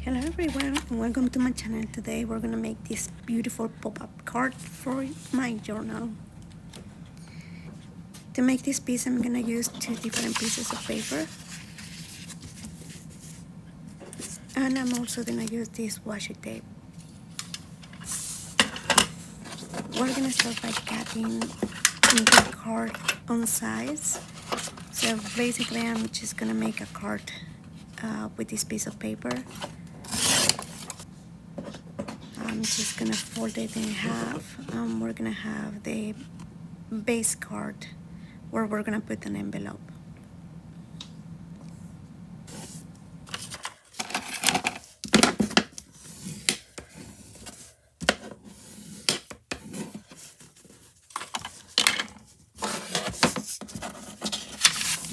Hello everyone and welcome to my channel. Today we're gonna make this beautiful pop-up card for my journal. To make this piece I'm gonna use two different pieces of paper, and I'm also gonna use this washi tape. We're gonna start by cutting the card on size. So basically I'm just gonna make a card with this piece of paper. I'm just gonna fold it in half. We're gonna have the base card where we're gonna put an envelope.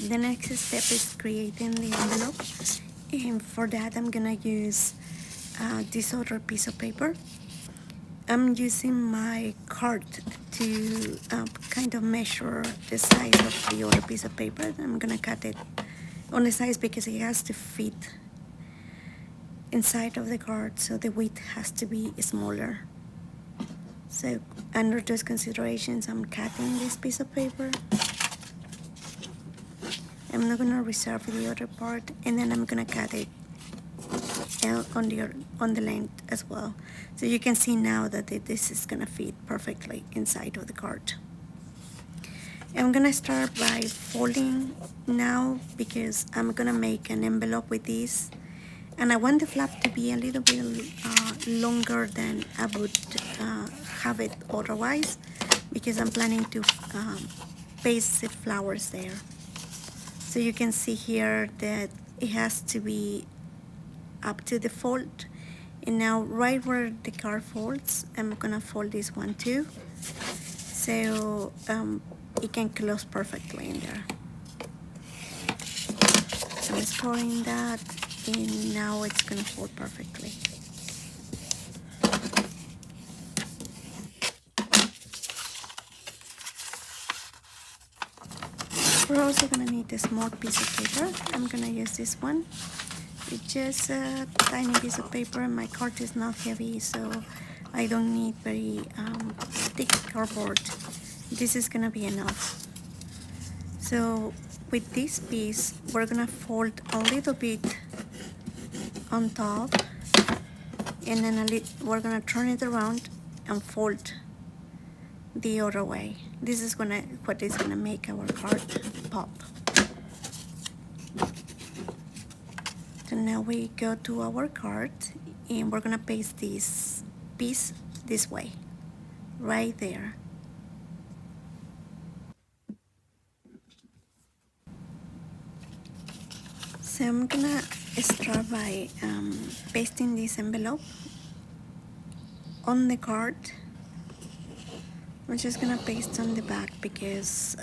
The next step is creating the envelope, and for that I'm gonna use this other piece of paper. I'm using my card to kind of measure the size of the other piece of paper. I'm gonna cut it on the size because it has to fit inside of the card, so the width has to be smaller. So under those considerations I'm cutting this piece of paper. I'm not gonna reserve the other part, and then I'm gonna cut it on the length as well. So you can see now that this is gonna fit perfectly inside of the card. I'm gonna start by folding now because I'm gonna make an envelope with this, and I want the flap to be a little bit longer than I would have it otherwise, because I'm planning to paste the flowers there. So you can see here that it has to be up to the fold, and now right where the card folds I'm gonna fold this one too, so it can close perfectly in there. So I'm scoring that, and now it's gonna fold perfectly. We're also gonna need a small piece of paper. I'm gonna use this one. It's just a tiny piece of paper, and my card is not heavy, so I don't need very thick cardboard. This is gonna be enough. So with this piece we're gonna fold a little bit on top, and then we're gonna turn it around and fold the other way. This is what is gonna make our card pop. So now we go to our card, and we're gonna paste this piece this way, right there. So I'm gonna start by pasting this envelope on the card. I'm just gonna paste on the back because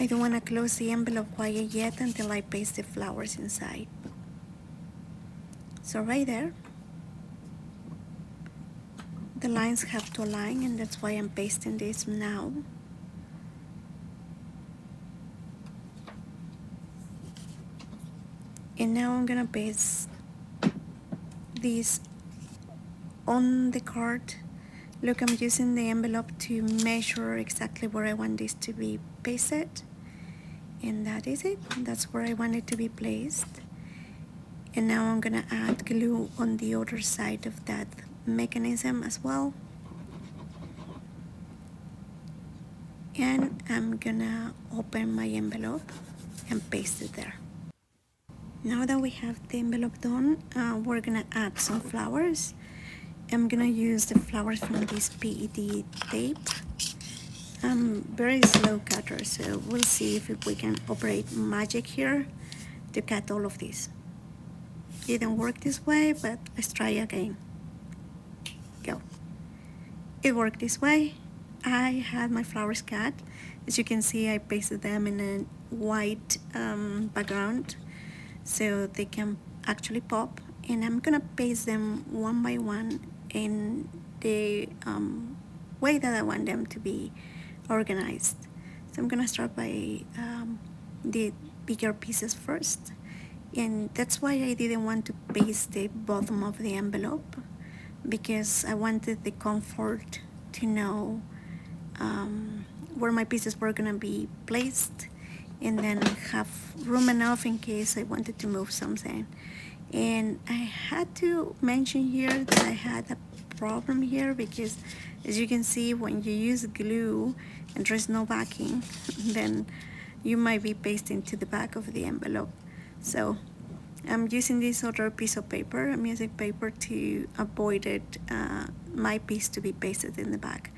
I don't want to close the envelope quite yet until I paste the flowers inside. So right there, the lines have to align, and that's why I'm pasting this now. And now I'm gonna paste this on the card. Look, I'm using the envelope to measure exactly where I want this to be pasted, and that is it. That's where I want it to be placed. And now I'm gonna add glue on the other side of that mechanism as well, and I'm gonna open my envelope and paste it there. Now that we have the envelope done, we're gonna add some flowers. I'm gonna use the flowers from this PET tape. I'm very slow cutter, so we'll see if we can operate magic here to cut all of this. It didn't work this way, but let's try again. Go. It worked this way. I had my flowers cut. As you can see, I pasted them in a white background so they can actually pop, and I'm gonna paste them one by one in the way that I want them to be organized. So I'm gonna start by the bigger pieces first, And that's why I didn't want to paste the bottom of the envelope, because I wanted the comfort to know where my pieces were gonna be placed, and then have room enough in case I wanted to move something. And I had to mention here that I had a problem here, because as you can see, when you use glue and there's no backing, then you might be pasting to the back of the envelope. So I'm using this other piece of paper, a music paper, to avoid it, my piece to be pasted in the back.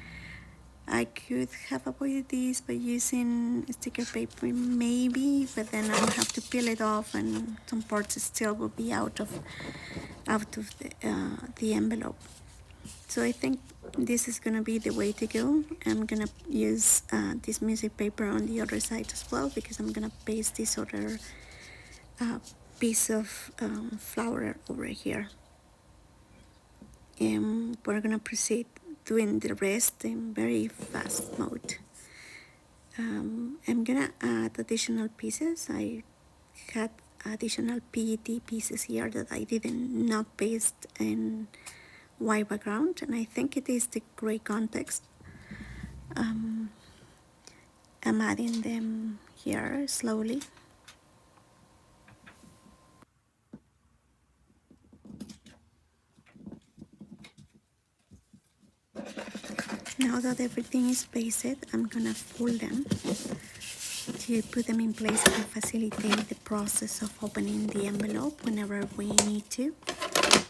I could have avoided this by using sticker paper maybe, but then I would have to peel it off, and some parts still will be out of the envelope. So I think this is gonna be the way to go. I'm gonna use this music paper on the other side as well, because I'm gonna paste this other uh, piece of flower over here. And we're gonna proceed doing the rest in very fast mode. I'm gonna add additional pieces. I had additional PET pieces here that I didn't not paste in white background, and I think it is the gray context. I'm adding them here slowly. Now that everything is pasted, I'm gonna fold them to put them in place and facilitate the process of opening the envelope whenever we need to.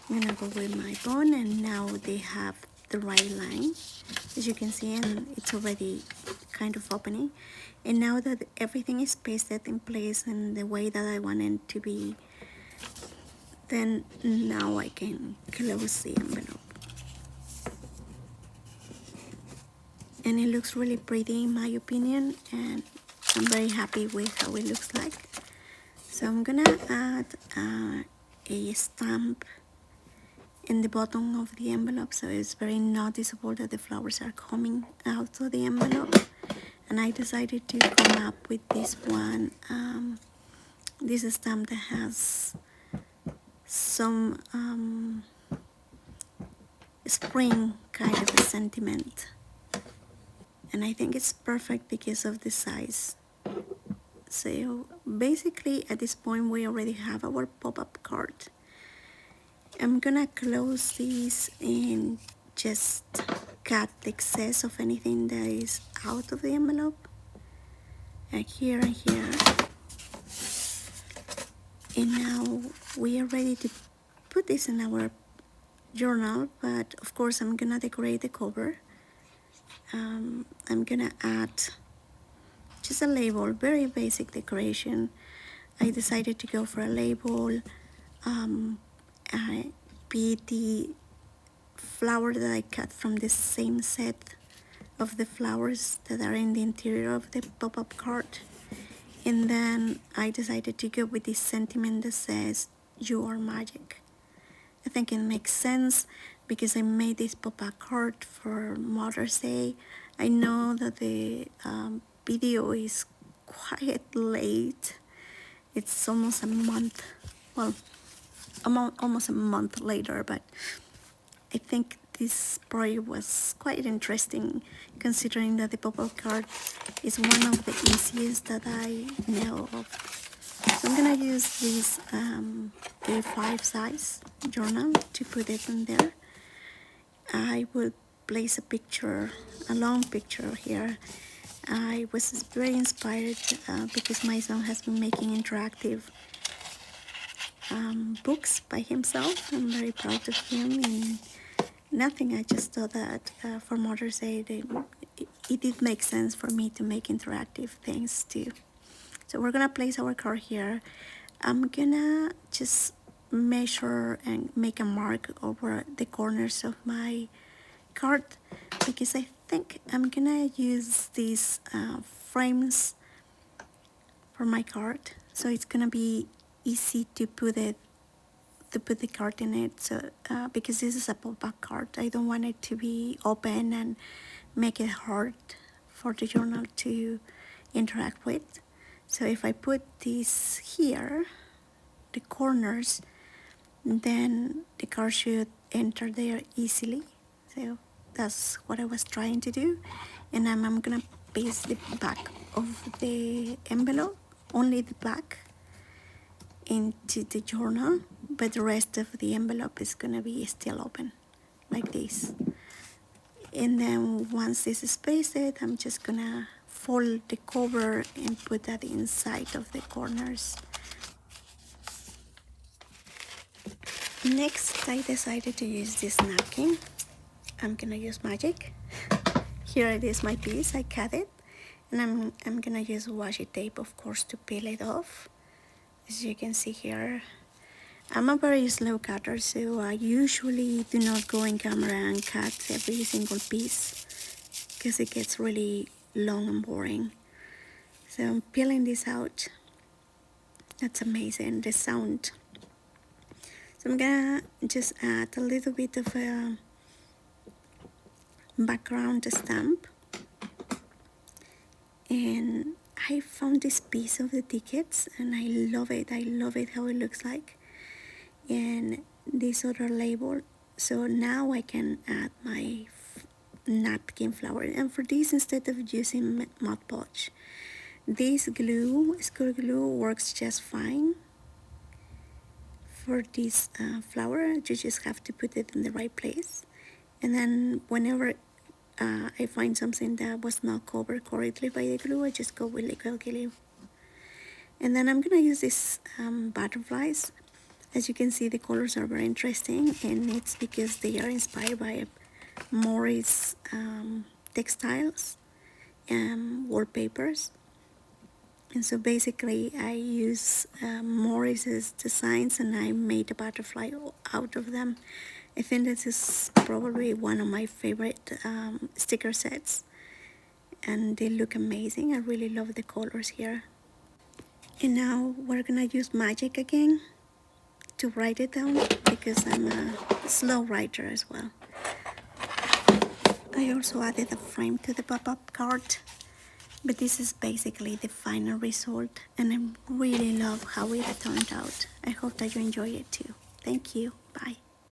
I'm gonna go with my bone, and now they have the right line, as you can see, and it's already kind of opening. And now that everything is pasted in place in the way that I want it to be, then now I can close the envelope. And it looks really pretty in my opinion, and I'm very happy with how it looks like. So I'm gonna add a stamp in the bottom of the envelope, so it's very noticeable that the flowers are coming out of the envelope. And I decided to come up with this one, this stamp that has some spring kind of a sentiment, and I think it's perfect because of the size. So basically at this point we already have our pop-up card. I'm gonna close this and just cut the excess of anything that is out of the envelope, and here and here. And now we are ready to put this in our journal, but of course I'm gonna decorate the cover. I'm gonna add just a label, very basic decoration. I decided to go for a label, a PET flower that I cut from the same set of the flowers that are in the interior of the pop-up card. And then I decided to go with this sentiment that says, "You are magic." I think it makes sense because I made this pop-up card for Mother's Day. I know that the video is quite late. It's almost a month, well, almost a month later, but I think this project was quite interesting, considering that the pop-up card is one of the easiest that I know of. So I'm gonna use this A5 size journal to put it in there. I will place a picture, a long picture here. I was very inspired because my son has been making interactive books by himself. I'm very proud of him, and nothing, I just thought that for Mother's Day it did make sense for me to make interactive things too. So we're gonna place our card here. I'm gonna just measure and make a mark over the corners of my card, because I think I'm gonna use these frames for my card, so it's gonna be easy to put the card in it. So because this is a pop-up card, I don't want it to be open and make it hard for the journal to interact with. So if I put this here, the corners, then the card should enter there easily. So that's what I was trying to do. And I'm gonna paste the back of the envelope, only the back, into the journal, but the rest of the envelope is gonna be still open like this. And then once this is pasted, I'm just gonna fold the cover and put that inside of the corners. Next, I decided to use this napkin. I'm gonna use magic. Here it is, my piece. I cut it, and I'm gonna use washi tape, of course, to peel it off. As you can see here, I'm a very slow cutter, so I usually do not go in camera and cut every single piece because it gets really long and boring. So I'm peeling this out. That's amazing, the sound. So I'm gonna just add a little bit of a background stamp. And I found this piece of the tickets and I love it. I love it how it looks like. And this other label. So now I can add my napkin flower. And for this, instead of using Mod Podge, this glue, school glue, works just fine. For this flower, you just have to put it in the right place. And then whenever I find something that was not covered correctly by the glue, I just go with liquid glue. And then I'm gonna use these butterflies. As you can see, the colors are very interesting, and it's because they are inspired by Morris textiles and wallpapers. And so basically I use Morris's designs and I made a butterfly out of them. I think this is probably one of my favorite sticker sets, and they look amazing. I really love the colors here. And now we're gonna use magic again to write it down because I'm a slow writer as well. I also added a frame to the pop-up card, but this is basically the final result, and I really love how it turned out. I hope that you enjoy it too. Thank you. Bye.